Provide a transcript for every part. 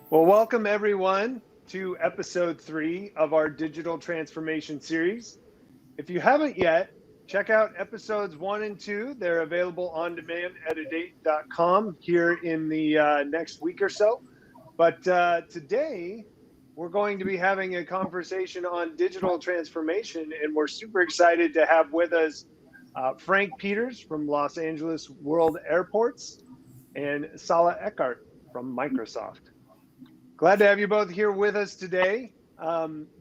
Well, welcome everyone to episode 3 of our digital transformation series. If you haven't yet, check out episodes 1 and 2. They're available on demand at InEight.com here in the next week or so. But today, we're going to be having a conversation on digital transformation, and we're super excited to have with us Frank Peters from Los Angeles World Airports and Sala Eckhart from Microsoft. Glad to have you both here with us today.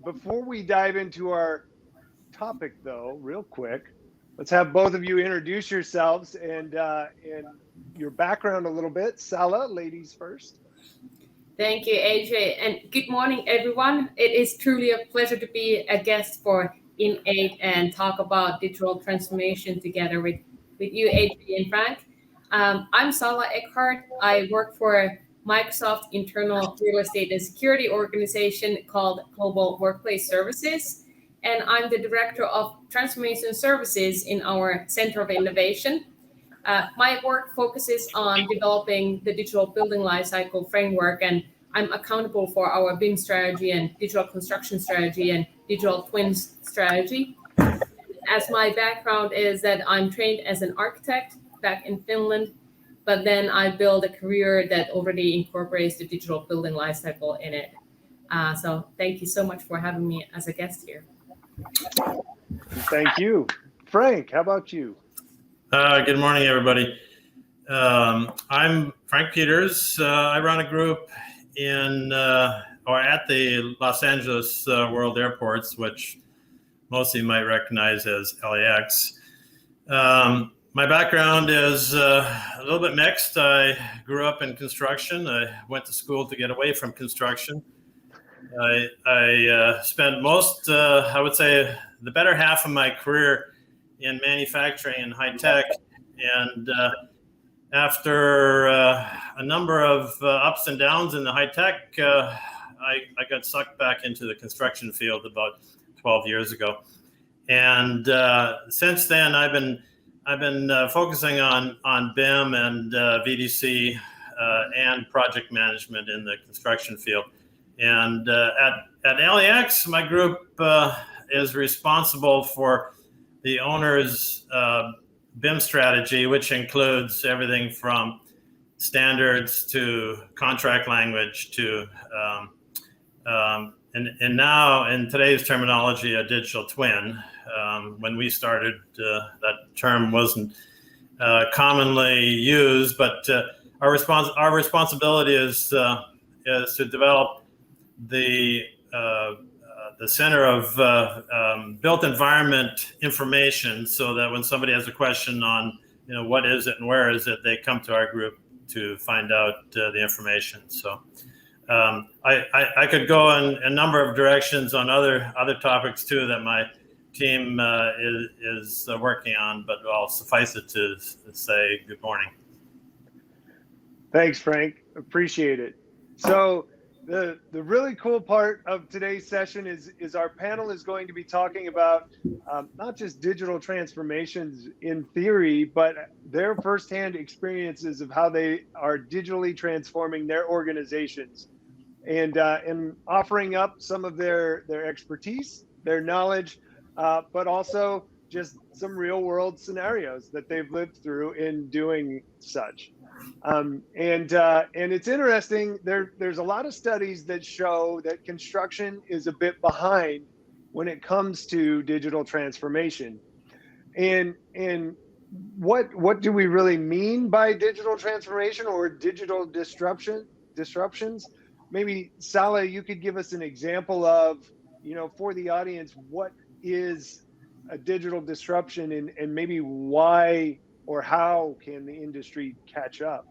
Before we dive into our topic, though, real quick, let's have both of you introduce yourselves and your background a little bit. Sala, ladies first. Thank you, AJ, and good morning, everyone. It is truly a pleasure to be a guest for InEight and talk about digital transformation together with you, AJ and Frank. I'm Sala Eckhart. I work for Microsoft internal real estate and security organization called Global Workplace Services, and I'm the director of transformation services in our Center of Innovation. My work focuses on developing the digital building lifecycle framework, and I'm accountable for our BIM strategy and digital construction strategy and digital twins strategy. As my background is that I'm trained as an architect back in Finland, but then I built a career that already incorporates the digital building lifecycle in it. So thank you so much for having me as a guest here. Thank you. Frank, how about you? Good morning, everybody. I'm Frank Peters. I run a group at the Los Angeles World Airports, which most of you might recognize as LAX. My background is a little bit mixed. I grew up in construction. I went to school to get away from construction. I spent most, I would say, the better half of my career in manufacturing and high tech, and after a number of ups and downs in the high tech, I got sucked back into the construction field about 12 years ago, and since then I've been focusing on BIM and VDC and project management in the construction field. And at LAX, my group is responsible for the owner's BIM strategy, which includes everything from standards to contract language to, and now in today's terminology, a digital twin. When we started, that term wasn't commonly used, but our responsibility is to develop the center of built environment information, so that when somebody has a question on, what is it and where is it, they come to our group to find out the information. So I could go in a number of directions on other topics too that my team is working on, but I'll suffice it to say good morning. Thanks, Frank. Appreciate it. So the really cool part of today's session is our panel is going to be talking about not just digital transformations in theory, but their firsthand experiences of how they are digitally transforming their organizations, and offering up some of their expertise, their knowledge, but also just some real world scenarios that they've lived through in doing such. And it's interesting. There's a lot of studies that show that construction is a bit behind when it comes to digital transformation. And what do we really mean by digital transformation or digital disruptions? Maybe Sala, you could give us an example of, for the audience, what is a digital disruption, and maybe why or how can the industry catch up?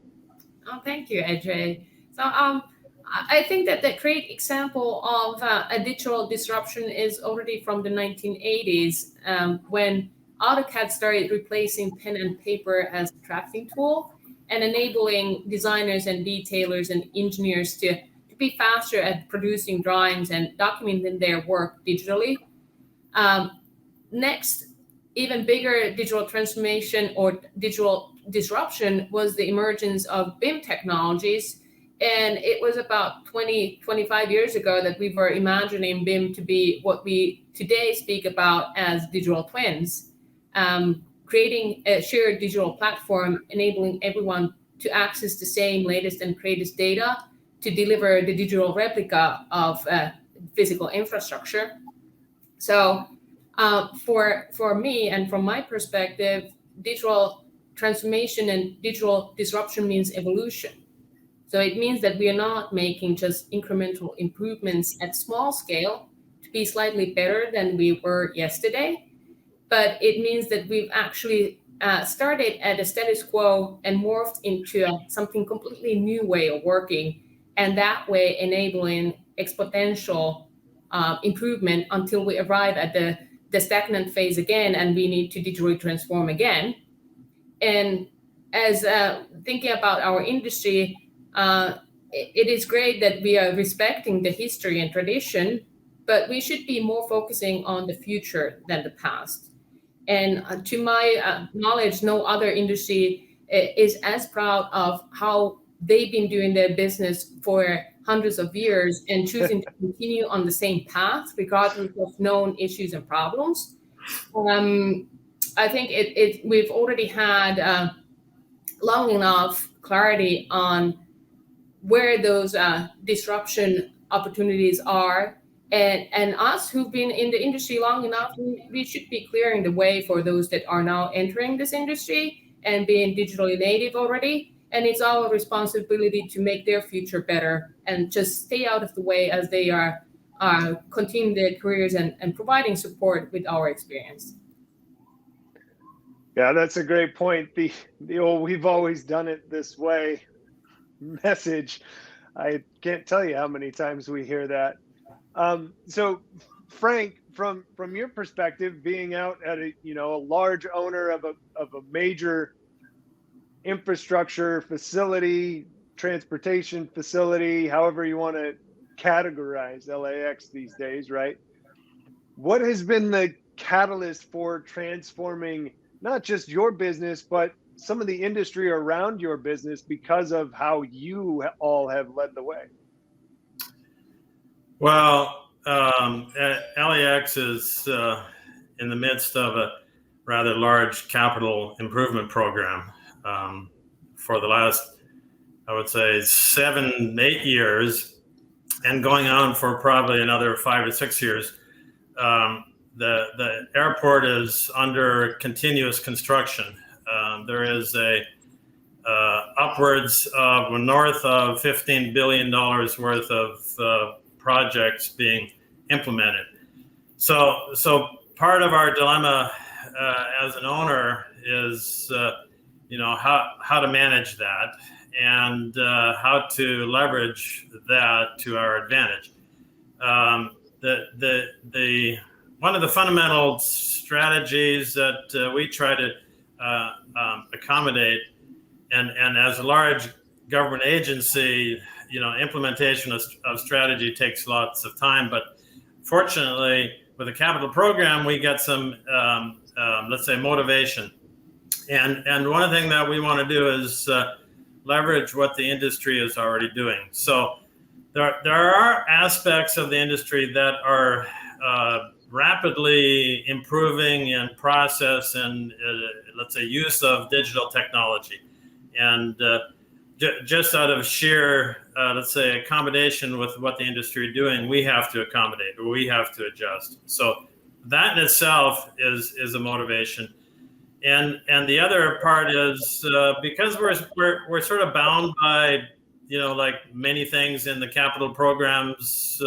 Oh, thank you, AJ. So I think that the great example of a digital disruption is already from the 1980s, when AutoCAD started replacing pen and paper as a drafting tool and enabling designers and detailers and engineers to be faster at producing drawings and documenting their work digitally. Next, even bigger digital transformation or digital disruption was the emergence of BIM technologies And it was about 25 years ago that we were imagining BIM to be what we today speak about as digital twins, creating a shared digital platform, enabling everyone to access the same latest and greatest data to deliver the digital replica of physical infrastructure. So for me and from my perspective, digital transformation and digital disruption means evolution. So it means that we are not making just incremental improvements at small scale to be slightly better than we were yesterday, but it means that we've actually started at a status quo and morphed into something completely new way of working, and that way enabling exponential improvement until we arrive at the stagnant phase again, and we need to digitally transform again. And as thinking about our industry, it is great that we are respecting the history and tradition, but we should be more focusing on the future than the past. And to my knowledge, no other industry is as proud of how they've been doing their business for hundreds of years and choosing to continue on the same path, regardless of known issues and problems. I think we've already had long enough clarity on where those disruption opportunities are. And us who've been in the industry long enough, we should be clearing the way for those that are now entering this industry and being digitally native already. And it's our responsibility to make their future better and just stay out of the way as they are continuing their careers and providing support with our experience. Yeah, that's a great point. The old "we've always done it this way" message. I can't tell you how many times we hear that. So, Frank, from your perspective, being out at a large owner of a major infrastructure facility, transportation facility, however you want to categorize LAX these days, right? What has been the catalyst for transforming not just your business, but some of the industry around your business because of how you all have led the way? Well, LAX is in the midst of a rather large capital improvement program for the last, I would say, 7-8 years, and going on for probably another 5 to 6 years. The airport is under continuous construction. There is upwards of north of $15 billion worth of projects being implemented. So part of our dilemma as an owner is, how to manage that and how to leverage that to our advantage. One of the fundamental strategies that we try to accommodate, and as a large government agency, implementation of strategy takes lots of time. But fortunately, with a capital program, we get some, let's say, motivation. And one thing that we want to do is leverage what the industry is already doing. So there are aspects of the industry that are rapidly improving in process and, let's say, use of digital technology. And just out of sheer, let's say, accommodation with what the industry is doing, we have to accommodate, or we have to adjust. So that in itself is a motivation. And the other part is because we're sort of bound by, like many things in the capital programs,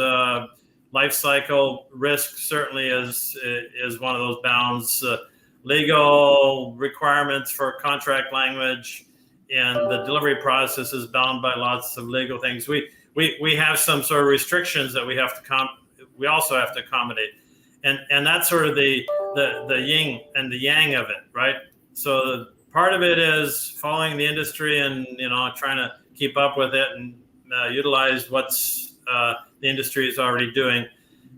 life cycle risk certainly is one of those bounds. Legal requirements for contract language, and the delivery process is bound by lots of legal things. We have some sort of restrictions that we also have to accommodate, and that's sort of the yin and the yang of it, right? So part of it is following the industry and trying to keep up with it and utilize what's the industry is already doing,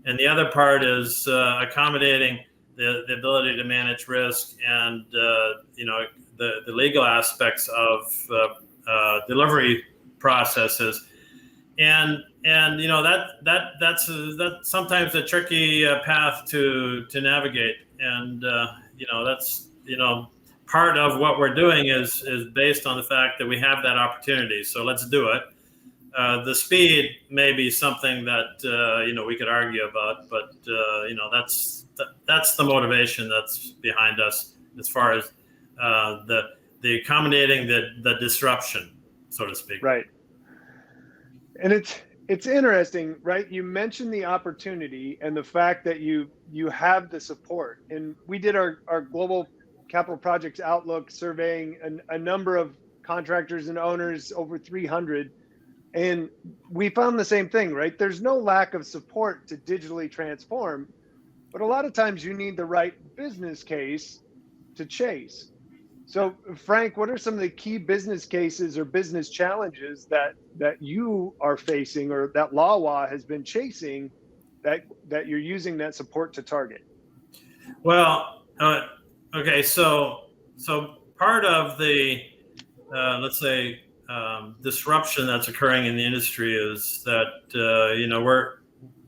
and the other part is accommodating the ability to manage risk and the legal aspects of delivery processes, and that's sometimes a tricky path to navigate, and that's part of what we're doing is based on the fact that we have that opportunity. So let's do it. The speed may be something that we could argue about, but that's the motivation that's behind us as far as the accommodating the disruption, so to speak. Right. And it's interesting, right? You mentioned the opportunity and the fact that you have the support. And we did our global capital projects outlook, surveying a number of contractors and owners, over 300. And we found the same thing, right? There's no lack of support to digitally transform, but a lot of times you need the right business case to chase. So Frank, what are some of the key business cases or business challenges that you are facing, or that LAWA has been chasing, that you're using that support to target? Well, okay, so part of the let's say disruption that's occurring in the industry is that we're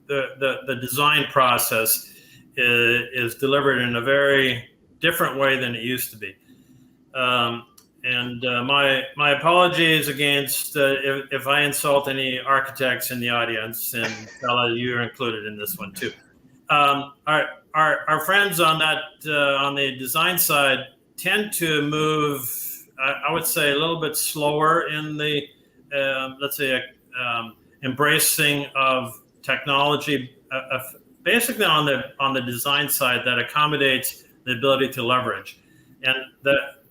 the design process is delivered in a very different way than it used to be. My apologies against if I insult any architects in the audience, and Stella, you're included in this one too. Our friends on the design side tend to move, I would say, a little bit slower in the let's say embracing of technology, basically on the design side that accommodates the ability to leverage. And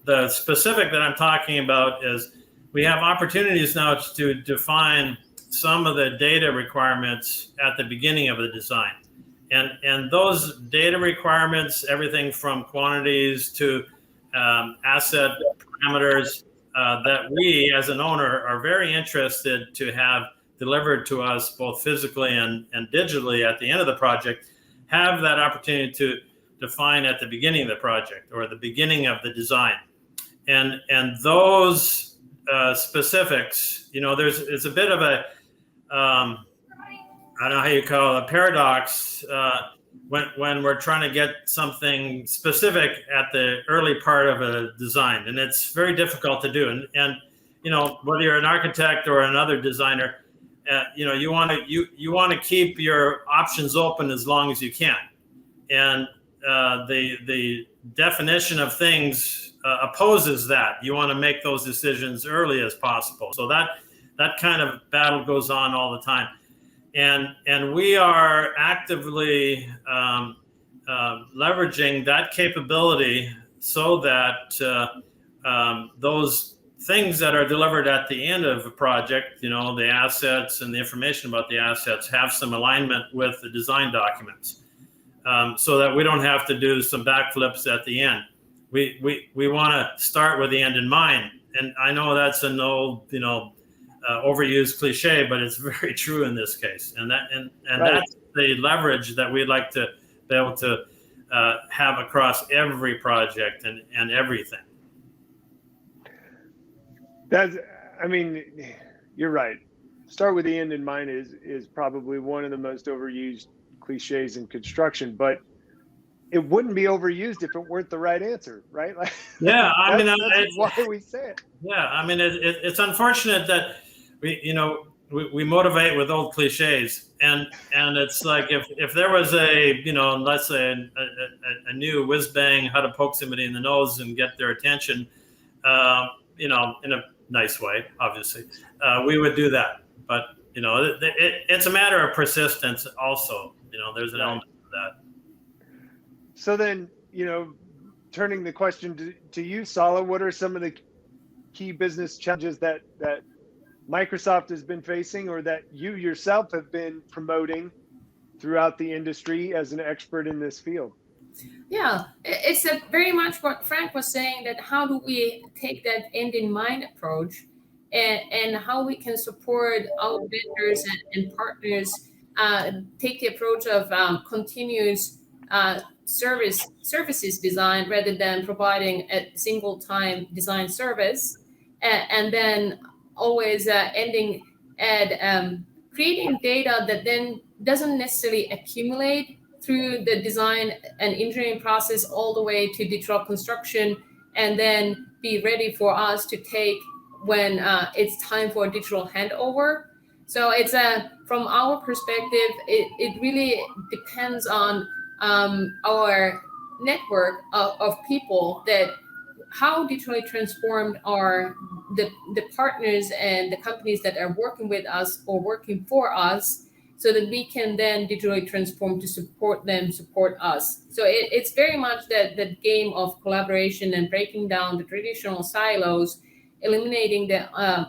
the specific that I'm talking about is we have opportunities now to define some of the data requirements at the beginning of the design. And those data requirements, everything from quantities to asset parameters that we as an owner are very interested to have delivered to us both physically and digitally at the end of the project, have that opportunity to define at the beginning of the project or the beginning of the design. And those specifics, it's a bit of a I don't know how you call it, a paradox when we're trying to get something specific at the early part of a design, and it's very difficult to do. And whether you're an architect or another designer, you want to keep your options open as long as you can, and the definition of things opposes that. You want to make those decisions early as possible. So that kind of battle goes on all the time. And we are actively leveraging that capability so that those things that are delivered at the end of a project, the assets and the information about the assets, have some alignment with the design documents, so that we don't have to do some backflips at the end. We want to start with the end in mind. And I know that's an old, overused cliche, but it's very true in this case. And right. That's the leverage that we'd like to be able to have across every project and everything. You're right. Start with the end in mind is probably one of the most overused cliches in construction, but it wouldn't be overused if it weren't the right answer, right? Yeah, that's why we say it. Yeah, it's unfortunate that we motivate with old cliches, and it's like if there was let's say a new whiz bang how to poke somebody in the nose and get their attention, in a nice way, obviously, we would do that. But it's a matter of persistence also. There's an element of that. So then, turning the question to you, Sala, what are some of the key business challenges that Microsoft has been facing, or that you yourself have been promoting throughout the industry as an expert in this field? Yeah, it's very much what Frank was saying, that how do we take that end in mind approach, and how we can support our vendors and partners take the approach of continuous services design rather than providing a single time design service, and then always ending at creating data that then doesn't necessarily accumulate through the design and engineering process all the way to digital construction, and then be ready for us to take when it's time for a digital handover. So it's from our perspective, it really depends on our network of people, that how digitally transformed are the partners and the companies that are working with us or working for us, so that we can then digitally transform to support them, support us. So it's very much that game of collaboration and breaking down the traditional silos, eliminating the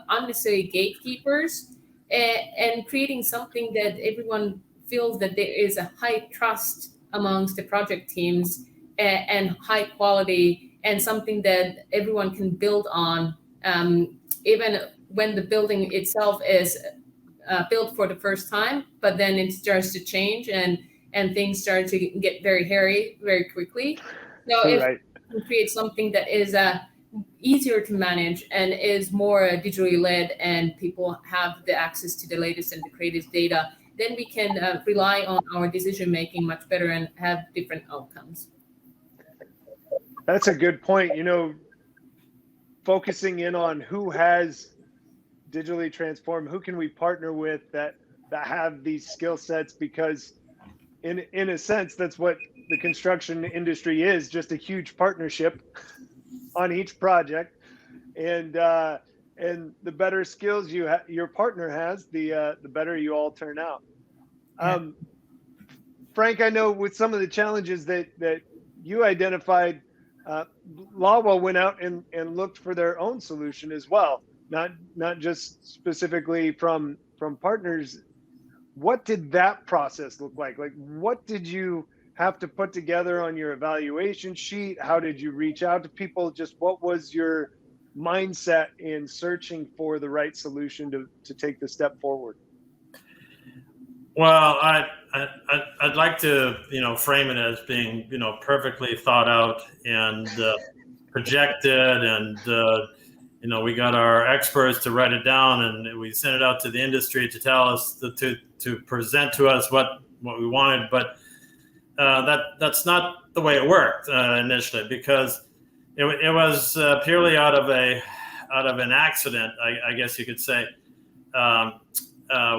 unnecessary gatekeepers, and creating something that everyone feels that there is a high trust amongst the project teams, and high quality, and something that everyone can build on, even when the building itself is built for the first time, but then it starts to change, and things start to get very hairy very quickly. So if Right. we can create something that is easier to manage and is more digitally led, and people have the access to the latest and the greatest data, then we can rely on our decision making much better and have different outcomes. That's a good point. Focusing in on who has digitally transformed, who can we partner with that have these skill sets, because in a sense that's what the construction industry is, just a huge partnership on each project. And the better skills your partner has, the better you all turn out. Frank, I know with some of the challenges that you identified, Lawwell went out and looked for their own solution as well, not just specifically from partners. What did that process look like? Like, what did you have to put together on your evaluation sheet? How did you reach out to people? Just what was your mindset in searching for the right solution to take the step forward? Well, I'd like to frame it as being perfectly thought out and projected, and we got our experts to write it down, and we sent it out to the industry to tell us to present to us what we wanted. But that's not the way it worked initially, because it was purely out of an accident, I guess you could say,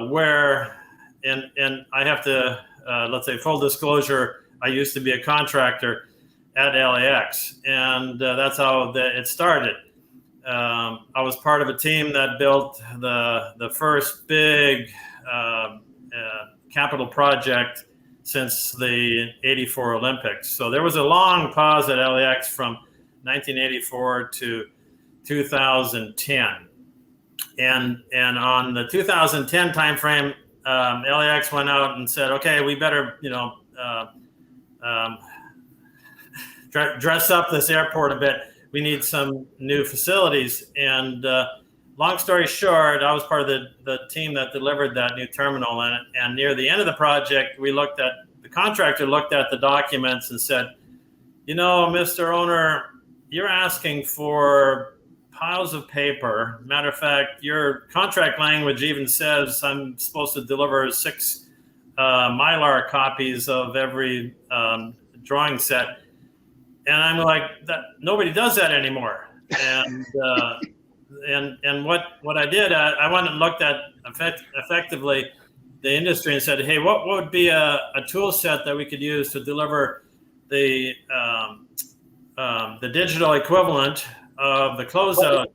where. And I have to, let's say, full disclosure, I used to be a contractor at LAX, and that's how it started. I was part of a team that built the first big capital project since the '84 Olympics. So there was a long pause at LAX from 1984 to 2010. And on the 2010 timeframe, LAX went out and said, okay, we better, dress up this airport a bit. We need some new facilities. And long story short, I was part of the team that delivered that new terminal. And near the end of the project, the contractor looked at the documents and said, Mr. Owner, you're asking for piles of paper. Matter of fact, your contract language even says I'm supposed to deliver 6 Mylar copies of every drawing set, and I'm like, that nobody does that anymore. And what I did, I went and looked at effectively the industry and said, hey, what would be a tool set that we could use to deliver the digital equivalent of the closeout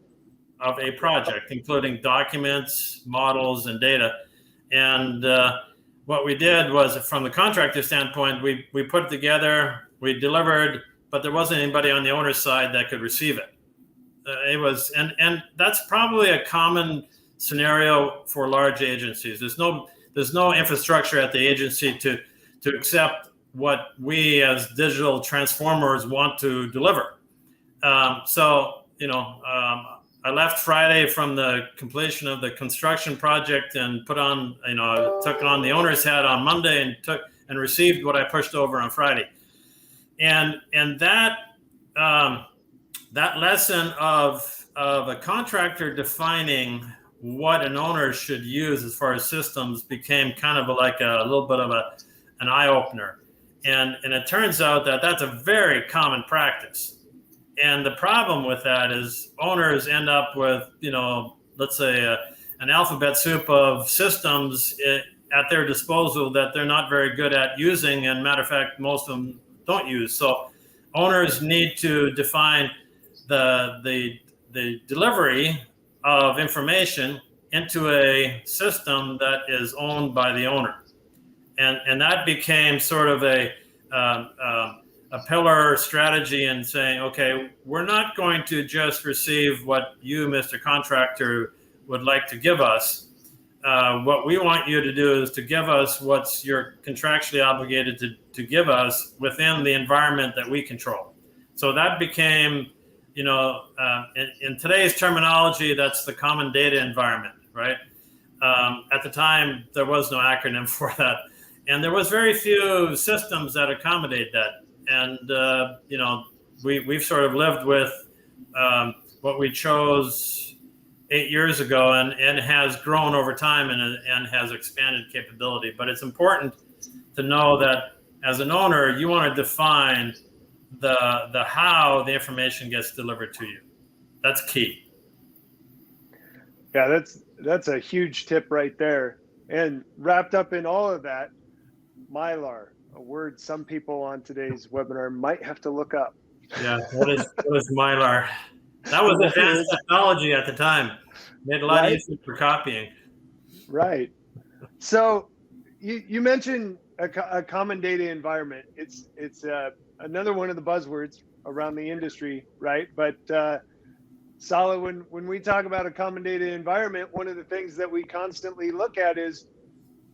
of a project, including documents, models, and data. And what we did was, from the contractor standpoint, we put it together, we delivered, but there wasn't anybody on the owner's side that could receive it. It was, and that's probably a common scenario for large agencies. There's no infrastructure at the agency to accept what we as digital transformers want to deliver. I left Friday from the completion of the construction project and took on the owner's hat on Monday and received what I pushed over on Friday. And that lesson of a contractor defining what an owner should use as far as systems became kind of like a little bit of an eye opener. And it turns out that that's a very common practice. And the problem with that is owners end up with, let's say an alphabet soup of systems at their disposal that they're not very good at using. And matter of fact, most of them don't use. So owners need to define the delivery of information into a system that is owned by the owner. And that became sort of a pillar strategy in saying, okay, we're not going to just receive what you, Mr. Contractor, would like to give us. What we want you to do is to give us what's you're contractually obligated to give us within the environment that we control. So that became, in today's terminology, that's the common data environment, right? At the time, there was no acronym for that. And there was very few systems that accommodate that. And, we've sort of lived with what we chose 8 years ago, and it has grown over time and has expanded capability. But it's important to know that as an owner, you want to define the how the information gets delivered to you. That's key. Yeah, that's a huge tip right there. And wrapped up in all of that, Mylar, a word some people on today's webinar might have to look up. Yeah, what is Mylar? That was advanced technology at the time. Made a lot easier for copying. Right. So you mentioned a common data environment. It's another one of the buzzwords around the industry, right? But Sala, when we talk about a common data environment, one of the things that we constantly look at is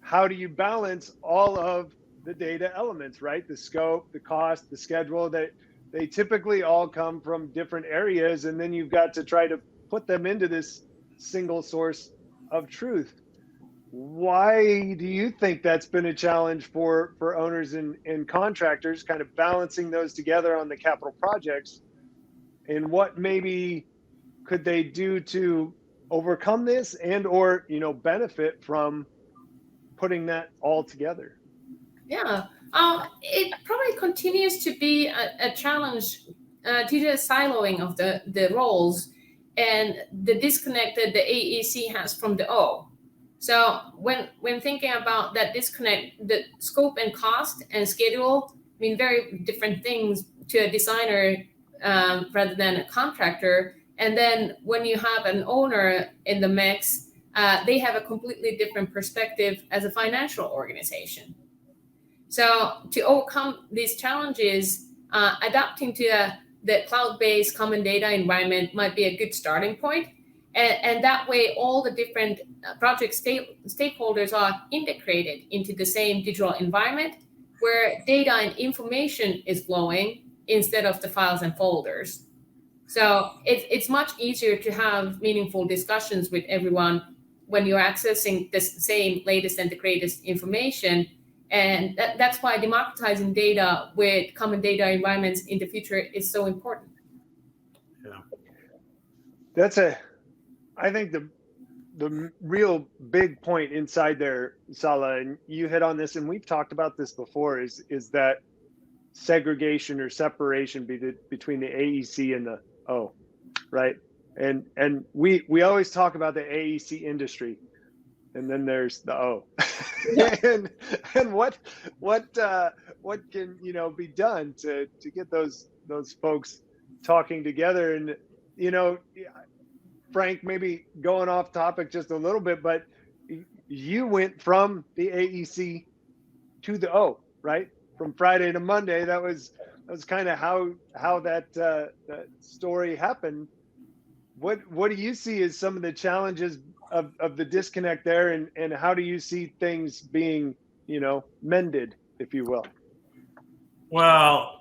how do you balance all of the data elements, right? The scope, the cost, the schedule, that they typically all come from different areas. And then you've got to try to put them into this single source of truth. Why do you think that's been a challenge for owners and contractors, kind of balancing those together on the capital projects? And what maybe could they do to overcome this and or benefit from putting that all together? Yeah, it probably continues to be a challenge to the siloing of the roles and the disconnect that the AEC has from the O. So when thinking about that disconnect, the scope and cost and schedule mean very different things to a designer rather than a contractor. And then when you have an owner in the mix, they have a completely different perspective as a financial organization. So to overcome these challenges, adapting to the cloud-based common data environment might be a good starting point. And that way, all the different project stakeholders are integrated into the same digital environment where data and information is flowing instead of the files and folders. So it's much easier to have meaningful discussions with everyone when you're accessing the same latest and the greatest information. And that's why democratizing data with common data environments in the future is so important. Yeah. I think the real big point inside there, Sala, and you hit on this, and we've talked about this before, is that segregation or separation between the AEC and the O, right? And we always talk about the AEC industry, and then there's the O. and what can be done to get those folks talking together? And Frank, maybe going off topic just a little bit, but you went from the AEC to the O, right? From Friday to Monday. That was kind of how that story happened. What do you see as some of the challenges of the disconnect there, and how do you see things being mended, if you will? Well,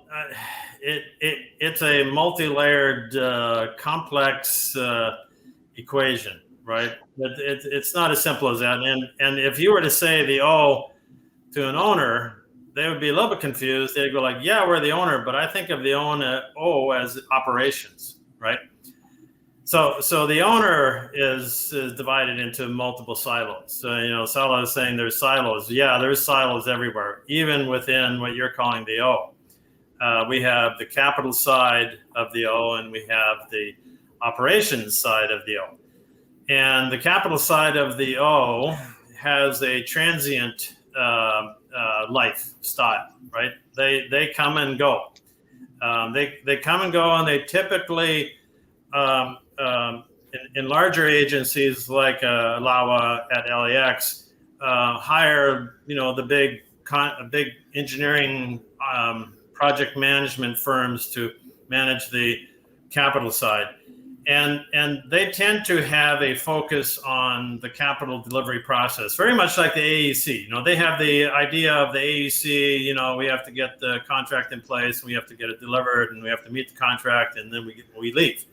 it's a multi-layered, complex equation, right? It's not as simple as that. And if you were to say the O to an owner, they would be a little bit confused. They'd go like, yeah, we're the owner, but I think of the O as operations, right? So the owner is divided into multiple silos. So, Sala is saying there's silos. Yeah, there's silos everywhere, even within what you're calling the O. We have the capital side of the O, and we have the operations side of the O. And the capital side of the O has a transient lifestyle, right? They come and go. They come and go, and they typically in larger agencies like LAWA at LAX hire the big engineering project management firms to manage the capital side, and they tend to have a focus on the capital delivery process, very much like the AEC. They have the idea of the AEC. We have to get the contract in place, we have to get it delivered, and we have to meet the contract, and then we leave.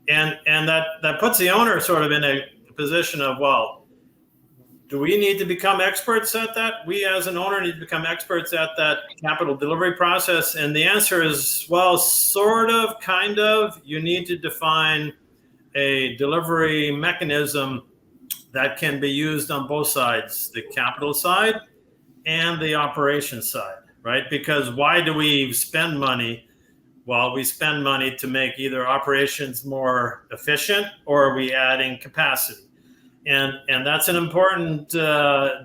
And that puts the owner sort of in a position of, well, do we need to become experts at that? We as an owner need to become experts at that capital delivery process. And the answer is, well, sort of, kind of. You need to define a delivery mechanism that can be used on both sides, the capital side and the operations side, right? Because why do we spend money? Well, we spend money to make either operations more efficient, or are we adding capacity? And that's an important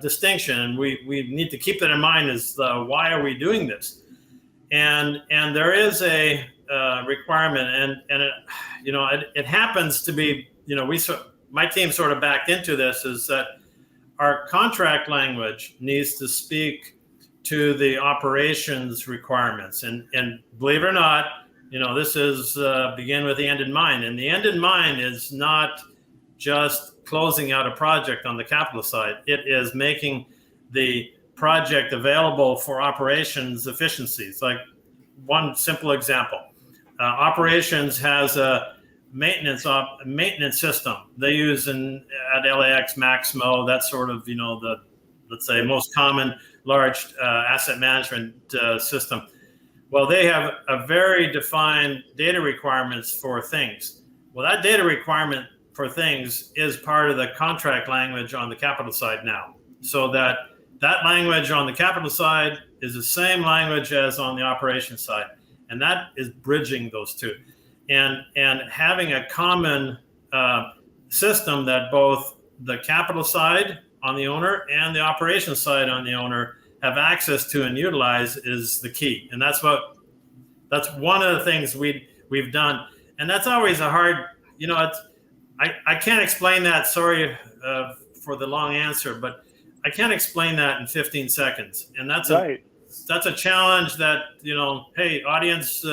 distinction. We need to keep that in mind, is why are we doing this? And there is a requirement, and it happens to be, my team sort of backed into this, is that our contract language needs to speak to the operations requirements. And believe it or not, this is begin with the end in mind. And the end in mind is not just closing out a project on the capital side. It is making the project available for operations efficiencies. Like one simple example, operations has a maintenance system they use at LAX Maximo. That's sort of the, let's say, most common large asset management system. Well, they have a very defined data requirements for things. Well, that data requirement for things is part of the contract language on the capital side now. So that language on the capital side is the same language as on the operations side. And that is bridging those two. And having a common system that both the capital side on the owner and the operations side on the owner have access to and utilize is the key. And that's one of the things we've done. And that's always a hard, I can't explain that. Sorry for the long answer, but I can't explain that in 15 seconds. And that's a challenge that, hey, audience,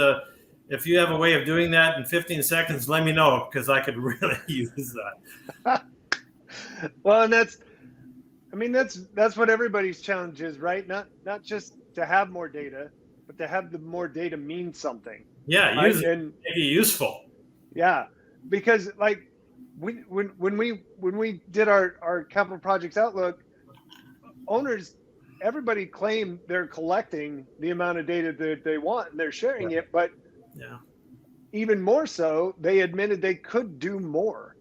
if you have a way of doing that in 15 seconds, let me know, because I could really use that. Well, and that's what everybody's challenge is, right? Not just to have more data, but to have the more data mean something. Yeah, right? And make it useful. Yeah, because like when we did our capital projects outlook, owners, everybody claimed they're collecting the amount of data that they want and they're sharing it, but even more so, they admitted they could do more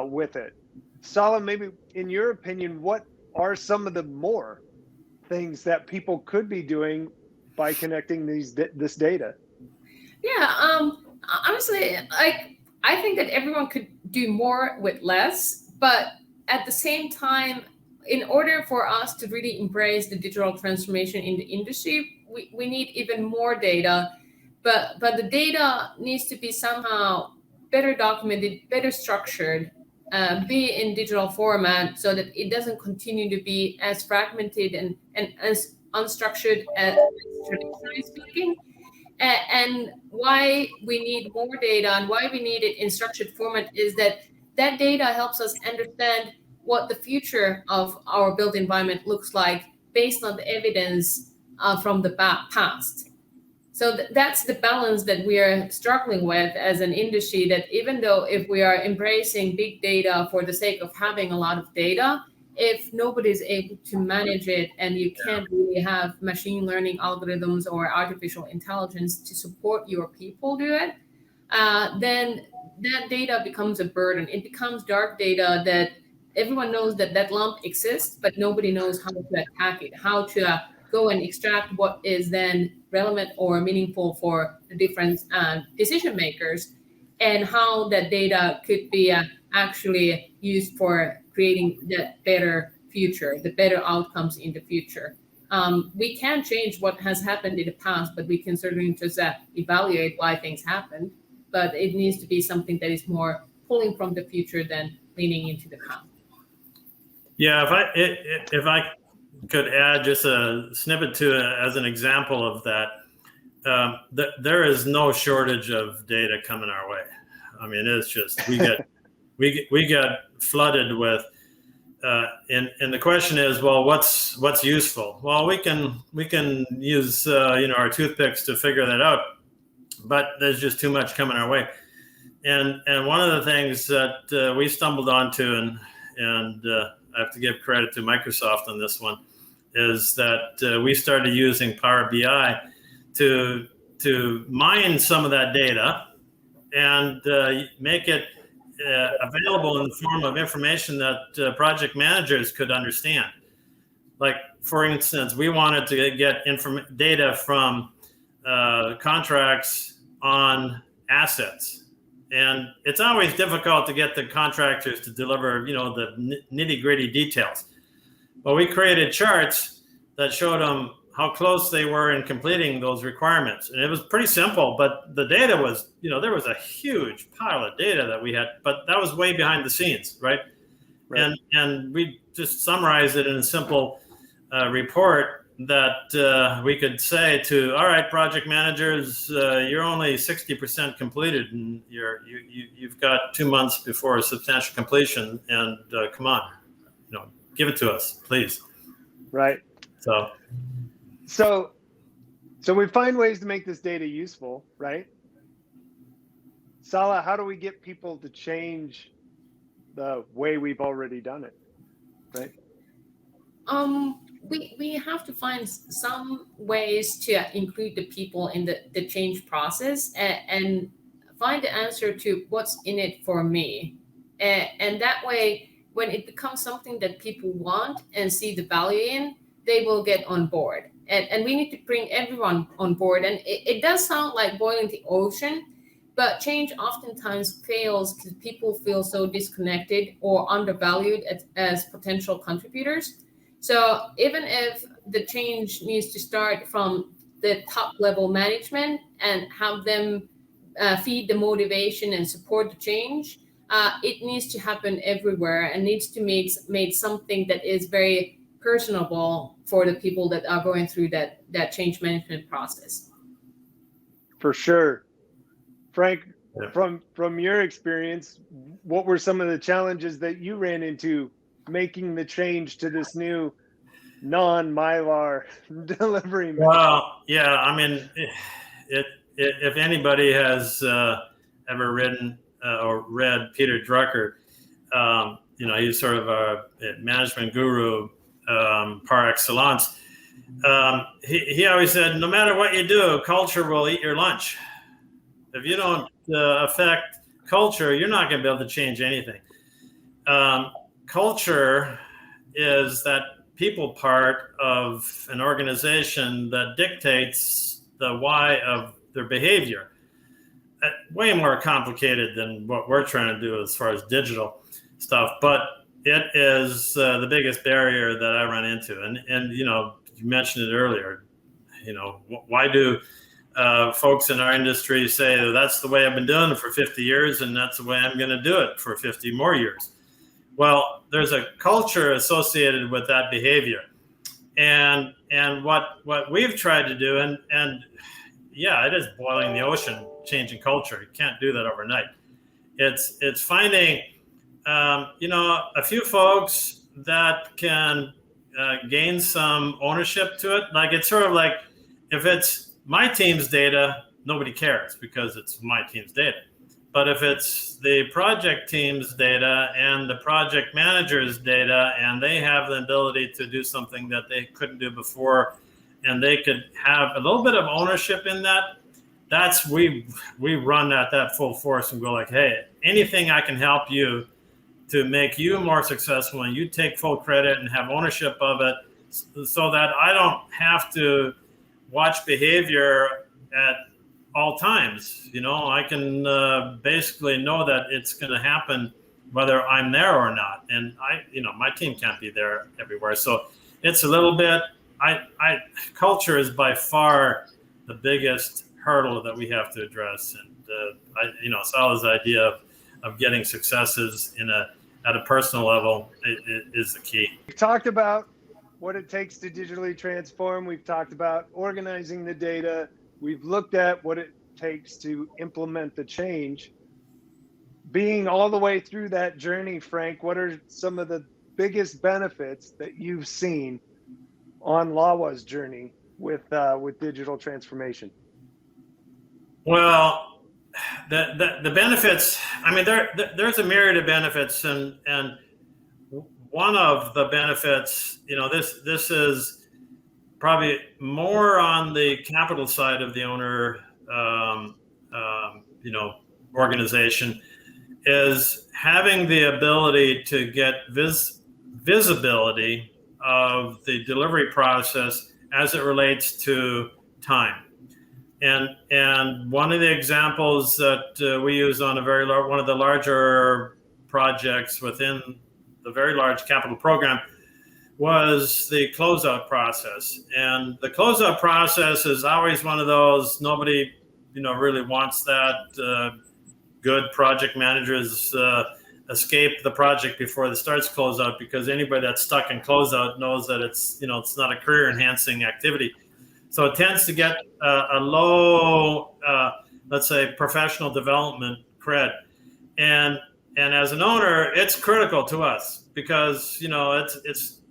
with it. Sala, maybe in your opinion, what are some of the more things that people could be doing by connecting this data? Yeah, honestly, I think that everyone could do more with less, but at the same time, in order for us to really embrace the digital transformation in the industry, we need even more data, but the data needs to be somehow better documented, better structured, be in digital format, so that it doesn't continue to be as fragmented and as unstructured as traditionally speaking. And why we need more data and why we need it in structured format is that data helps us understand what the future of our built environment looks like based on the evidence from the past. So that's the balance that we are struggling with as an industry, that even though if we are embracing big data for the sake of having a lot of data, if nobody's able to manage it and you can't really have machine learning algorithms or artificial intelligence to support your people do it, then that data becomes a burden. It becomes dark data that everyone knows that that lump exists, but nobody knows how to attack it, how to go and extract what is then relevant or meaningful for the different decision makers, and how that data could be actually used for creating that better future, the better outcomes in the future. We can't change what has happened in the past, but we can certainly just evaluate why things happened. But it needs to be something that is more pulling from the future than leaning into the past. Yeah, if I could add just a snippet to it as an example of that, there is no shortage of data coming our way. I mean, it's just we get flooded with, and the question is, well, what's useful? Well, we can use our toothpicks to figure that out, but there's just too much coming our way. And one of the things that we stumbled onto, and I have to give credit to Microsoft on this one, is that we started using Power BI to mine some of that data and make it available in the form of information that project managers could understand. Like, for instance, we wanted to get data from contracts on assets. And it's always difficult to get the contractors to deliver, the nitty-gritty details. Well, we created charts that showed them how close they were in completing those requirements. And it was pretty simple, but the data was, there was a huge pile of data that we had, but that was way behind the scenes, right? And we just summarized it in a simple report that we could say to, all right, project managers, you're only 60% completed, and you've got 2 months before substantial completion, and come on, give it to us, please. Right. So we find ways to make this data useful, right? Sala, how do we get people to change the way we've already done it, right? We have to find some ways to include the people in the change process and find the answer to what's in it for me. And that way, when it becomes something that people want and see the value in, they will get on board. And we need to bring everyone on board. And it does sound like boiling the ocean, but change oftentimes fails because people feel so disconnected or undervalued as potential contributors. So even if the change needs to start from the top level management and have them feed the motivation and support the change, it needs to happen everywhere and needs to make something that is very personable for the people that are going through that change management process. For sure. Frank, from your experience, what were some of the challenges that you ran into making the change to this new non-Mylar delivery method? Well, yeah, I mean, if anybody has ever written or read Peter Drucker, he's sort of a management guru par excellence. He always said, no matter what you do, culture will eat your lunch. If you don't affect culture, you're not going to be able to change anything. Culture is that people part of an organization that dictates the why of their behavior. Way more complicated than what we're trying to do as far as digital stuff, but it is the biggest barrier that I run into. And you mentioned it earlier. Why do folks in our industry say that's the way I've been doing it for 50 years, and that's the way I'm going to do it for 50 more years? Well, there's a culture associated with that behavior, and what we've tried to do, and yeah, it is boiling the ocean, changing culture. You can't do that overnight. It's finding a few folks that can gain some ownership to it. Like, it's sort of like, if it's my team's data, nobody cares because it's my team's data. But if it's the project team's data and the project manager's data, and they have the ability to do something that they couldn't do before, and they could have a little bit of ownership in that, we run at that full force and go like, hey, anything I can help you to make you more successful and you take full credit and have ownership of it, so that I don't have to watch behavior at all times. I can basically know that it's going to happen whether I'm there or not. And my team can't be there everywhere. So it's a little bit, culture is by far the biggest hurdle that we have to address. And Salah's idea of getting successes at a personal level is the key. We've talked about what it takes to digitally transform. We've talked about organizing the data. We've looked at what it takes to implement the change. Being all the way through that journey, Frank, what are some of the biggest benefits that you've seen on LAWA's journey with digital transformation? Well, the benefits, I mean, there's a myriad of benefits, and one of the benefits, this is probably more on the capital side of the owner, organization, is having the ability to get visibility of the delivery process as it relates to time. And one of the examples that we use on one of the larger projects within the very large capital program was the closeout process. And the closeout process is always one of those, nobody, really wants that. Good project managers escape the project before it starts closeout, because anybody that's stuck in closeout knows that it's not a career enhancing activity. So it tends to get a low, let's say, professional development cred. And as an owner, it's critical to us because, it's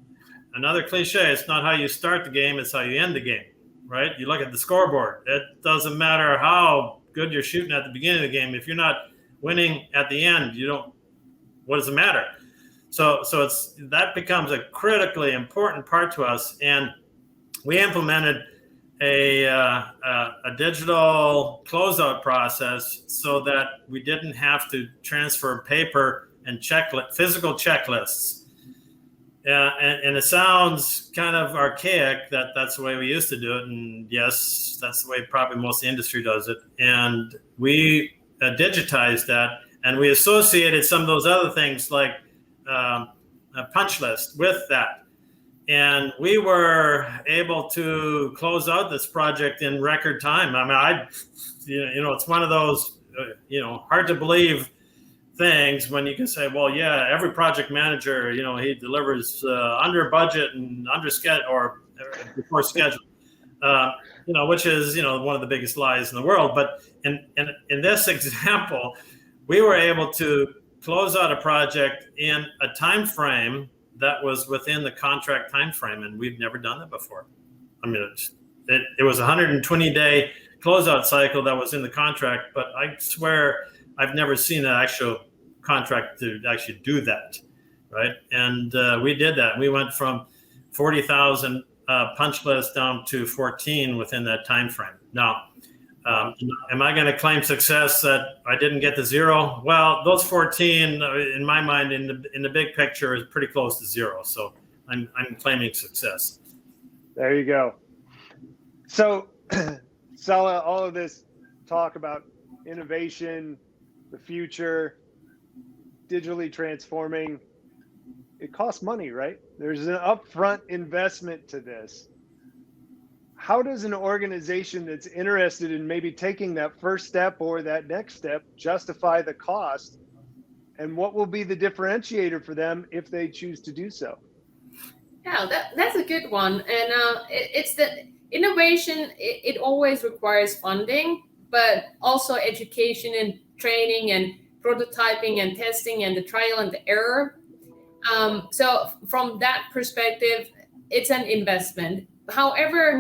another cliche. It's not how you start the game, it's how you end the game, right? You look at the scoreboard. It doesn't matter how good you're shooting at the beginning of the game. If you're not winning at the end, what does it matter? So that becomes a critically important part to us. And we implemented a digital closeout process so that we didn't have to transfer paper and physical checklists. And it sounds kind of archaic that's the way we used to do it. And yes, that's the way probably most of the industry does it. And we digitized that, and we associated some of those other things like a punch list with that. And we were able to close out this project in record time. I mean, it's one of those, hard to believe things when you can say, well, yeah, every project manager, he delivers under budget and under schedule or before schedule, which is, one of the biggest lies in the world. But in this example, we were able to close out a project in a time frame that was within the contract time frame, and we've never done that before. I mean, it was a 120-day closeout cycle that was in the contract, but I swear I've never seen an actual contract to actually do that, right? And we did that. We went from 40,000 punch lists down to 14 within that time frame. Now, am I going to claim success that I didn't get to zero? Well, those 14, in my mind, in the big picture, is pretty close to zero. So I'm claiming success. There you go. So, Salah, all of this talk about innovation, the future, digitally transforming, it costs money, right? There's an upfront investment to this. How does an organization that's interested in maybe taking that first step or that next step justify the cost? And what will be the differentiator for them if they choose to do so? Yeah, that's a good one. And it's the innovation, it always requires funding, but also education and training and prototyping and testing and the trial and the error. So from that perspective, it's an investment. However,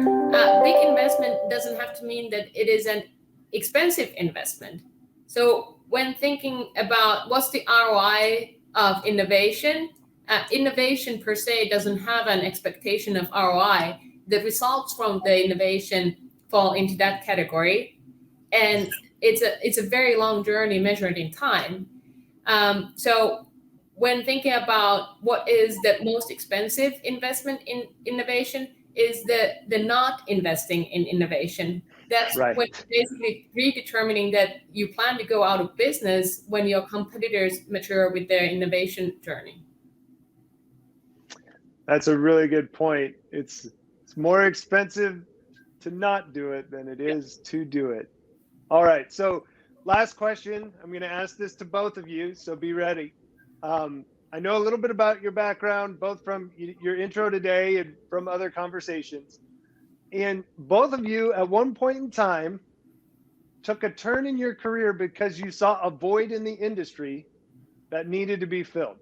big investment doesn't have to mean that it is an expensive investment. So when thinking about what's the ROI of innovation, innovation per se doesn't have an expectation of ROI. The results from the innovation fall into that category. and it's a very long journey measured in time. So when thinking about what is the most expensive investment in innovation, is the not investing in innovation. That's Right. when basically predetermining that you plan to go out of business when your competitors mature with their innovation journey. That's a really good point. It's more expensive to not do it than it is to do it. All right. So last question. I'm going to ask this to both of you, so be ready. I know a little bit about your background, both from your intro today and from other conversations. And both of you, at one point in time, took a turn in your career because you saw a void in the industry that needed to be filled.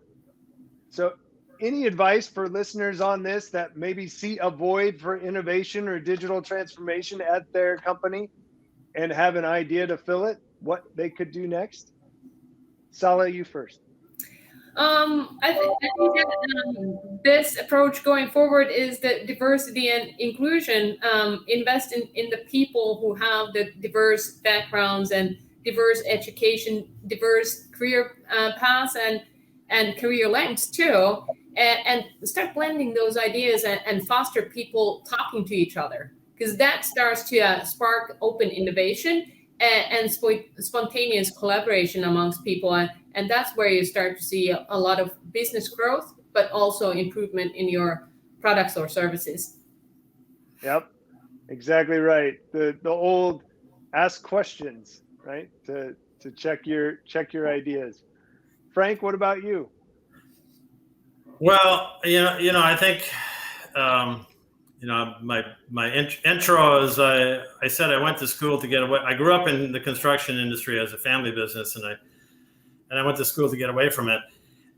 So, any advice for listeners on this that maybe see a void for innovation or digital transformation at their company and have an idea to fill it, what they could do next? Sala, you first. I think that this approach going forward is that diversity and inclusion. Invest in the people who have the diverse backgrounds and diverse education, diverse career paths and career lengths too, and start blending those ideas and foster people talking to each other, because that starts to spark open innovation and spontaneous collaboration amongst people. And that's where you start to see a lot of business growth, but also improvement in your products or services. Yep, exactly right. The old ask questions, right? To check your ideas. Frank, what about you? Well, I think, my intro is I said I went to school to get away. I grew up in the construction industry as a family business, and I went to school to get away from it.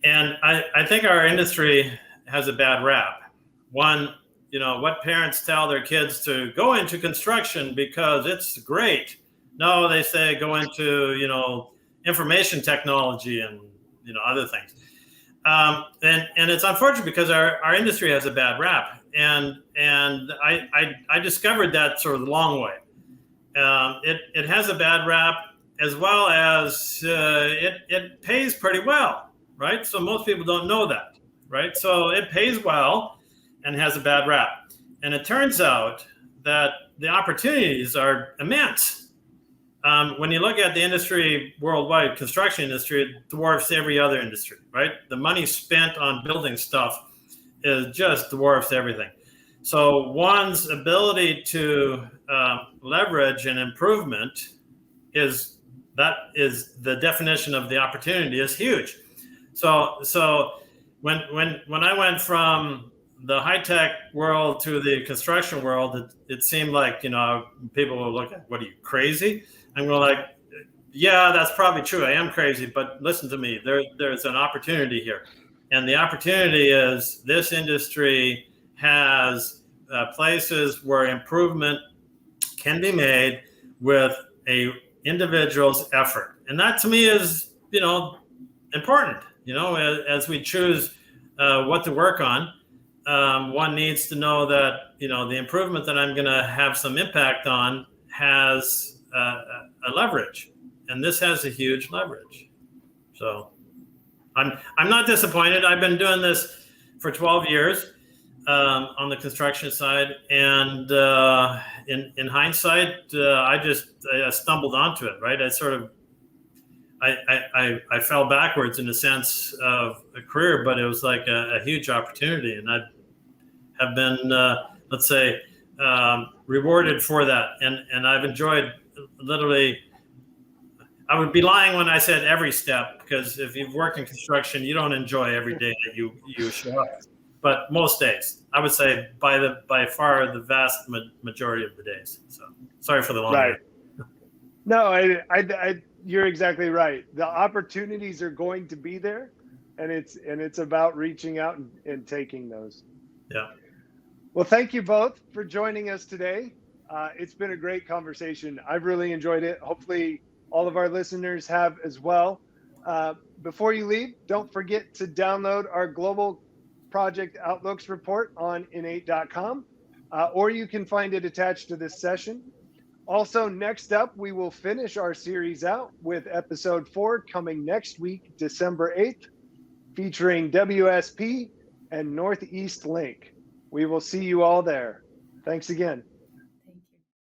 And I think our industry has a bad rap. One, what parents tell their kids to go into construction because it's great. No, they say go into, information technology and, other things. And it's unfortunate because our industry has a bad rap. And I discovered that sort of the long way. It has a bad rap, as well as it pays pretty well, right? So most people don't know that, right? So it pays well and has a bad rap. And it turns out that the opportunities are immense. When you look at the industry worldwide, construction industry, it dwarfs every other industry, right? The money spent on building stuff just dwarfs everything. So one's ability to leverage an improvement is the definition of the opportunity is huge. So when I went from the high tech world to the construction world, it seemed like people will look at, what are you, crazy? I'm going like, yeah, that's probably true. I am crazy, but listen to me. There's an opportunity here, and the opportunity is this industry has places where improvement can be made with a individual's effort. And that to me is, important, as we choose what to work on. One needs to know that, the improvement that I'm going to have some impact on has a leverage, and this has a huge leverage. So I'm not disappointed. I've been doing this for 12 years. On the construction side, and in hindsight, I stumbled onto it. Right, I fell backwards in the sense of a career, but it was like a huge opportunity, and I have been, let's say, rewarded for that, and I've enjoyed literally. I would be lying when I said every step, because if you've worked in construction, you don't enjoy every day that you show up. But most days, I would say by far the vast majority of the days. So sorry for the long. Right. No, you're exactly right. The opportunities are going to be there, and it's about reaching out and taking those. Yeah. Well, thank you both for joining us today. It's been a great conversation. I've really enjoyed it. Hopefully all of our listeners have as well. Before you leave, don't forget to download our global project outlooks report on InEight.com, or you can find it attached to this session. Also, next up, we will finish our series out with episode 4 coming next week, December 8th, featuring WSP and Northeast Link. We will see you all there. Thanks again.